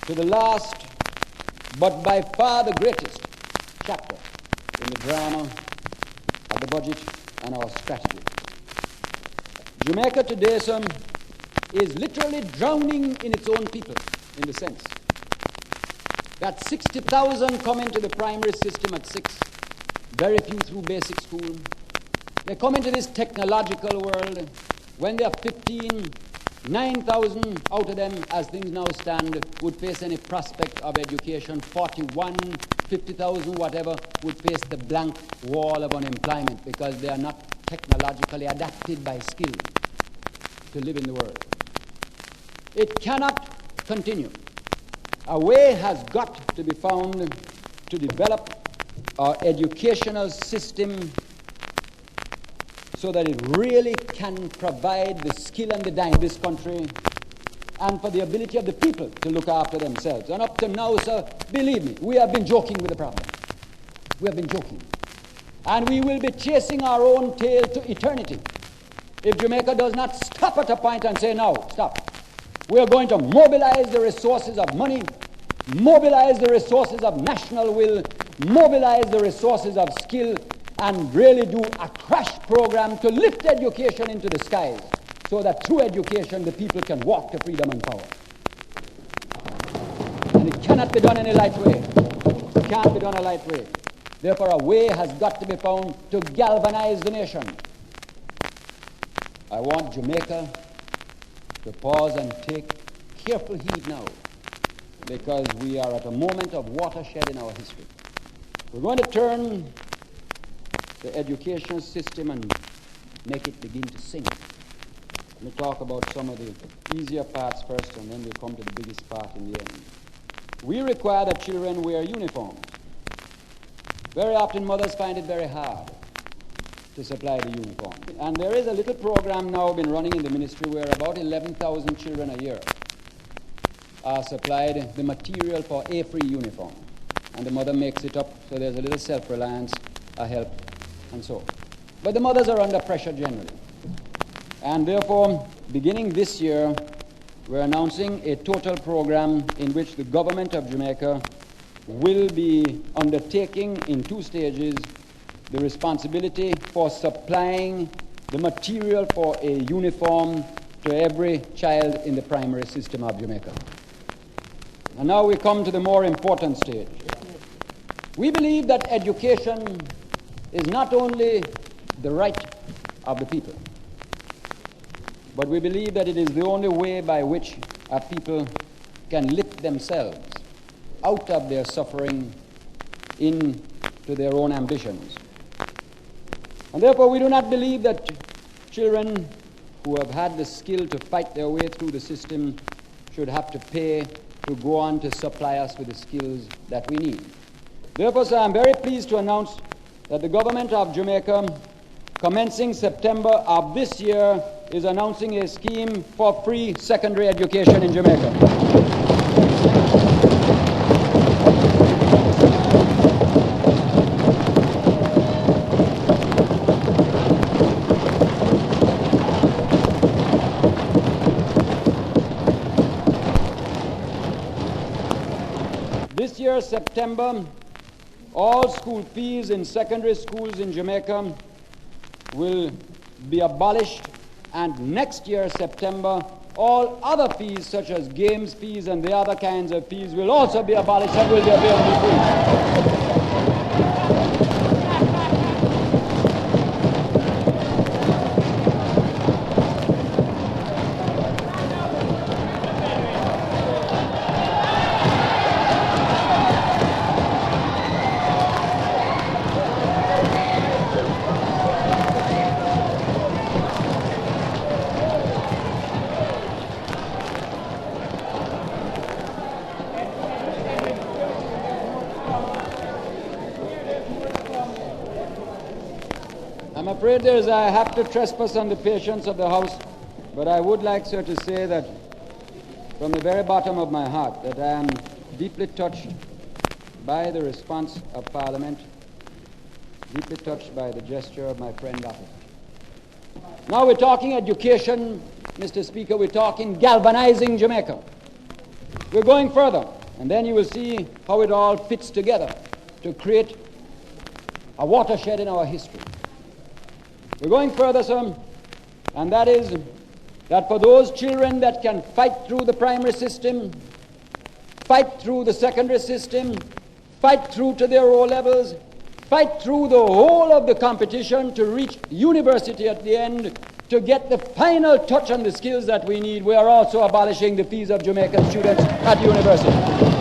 to the last, but by far the greatest chapter in the drama of the budget and our strategy. Jamaica today, sir, is literally drowning in its own people, in the sense that 60,000 come into the primary system at 6, very few through basic school. They come into this technological world. When they are 15, 9,000 out of them, as things now stand, would face any prospect of education. 41, 50,000, whatever, would face the blank wall of unemployment because they are not technologically adapted by skill to live in the world. It cannot continue. A way has got to be found to develop our educational system so that it really can provide the skill and the dime of this country and for the ability of the people to look after themselves. And up to now, sir, believe me, we have been joking with the problem. We have been joking. And we will be chasing our own tail to eternity if Jamaica does not stop at a point and say, no, stop. We are going to mobilize the resources of money, mobilize the resources of national will, mobilize the resources of skill, and really do a crash program to lift education into the skies so that through education the people can walk to freedom and power. And it cannot be done in a light way. It can't be done in a light way. Therefore, a way has got to be found to galvanize the nation. I want Jamaica to pause and take careful heed now, because we are at a moment of watershed in our history. We're going to turn the educational system and make it begin to sink. Let me talk about some of the easier parts first, and then we'll come to the biggest part in the end. We require that children wear uniforms. Very often mothers find it very hard to supply the uniform. And there is a little program now been running in the ministry where about 11,000 children a year are supplied the material for a free uniform. And the mother makes it up, so there's a little self-reliance, a help, and so. But the mothers are under pressure generally. And therefore, beginning this year, we're announcing a total program in which the government of Jamaica will be undertaking in 2 stages the responsibility for supplying the material for a uniform to every child in the primary system of Jamaica. And now we come to the more important stage. We believe that education is not only the right of the people, but we believe that it is the only way by which our people can lift themselves out of their suffering into their own ambitions. And therefore we do not believe that children who have had the skill to fight their way through the system should have to pay to go on to supply us with the skills that we need. Therefore, sir, I'm very pleased to announce that the government of Jamaica, commencing September of this year, is announcing a scheme for free secondary education in Jamaica. This year, September, all school fees in secondary schools in Jamaica will be abolished, and next year, September, all other fees such as games fees and the other kinds of fees will also be abolished and will be available free. I'm afraid I have to trespass on the patience of the House, but I would like, sir, to say that from the very bottom of my heart that I am deeply touched by the response of Parliament, deeply touched by the gesture of my friend Appel. Now we're talking education, Mr. Speaker, we're talking galvanizing Jamaica. We're going further. And then you will see how it all fits together to create a watershed in our history. We're going further, sir, and that is that for those children that can fight through the primary system, fight through the secondary system, fight through to their O levels, fight through the whole of the competition to reach university at the end, to get the final touch on the skills that we need, we are also abolishing the fees of Jamaican students at university.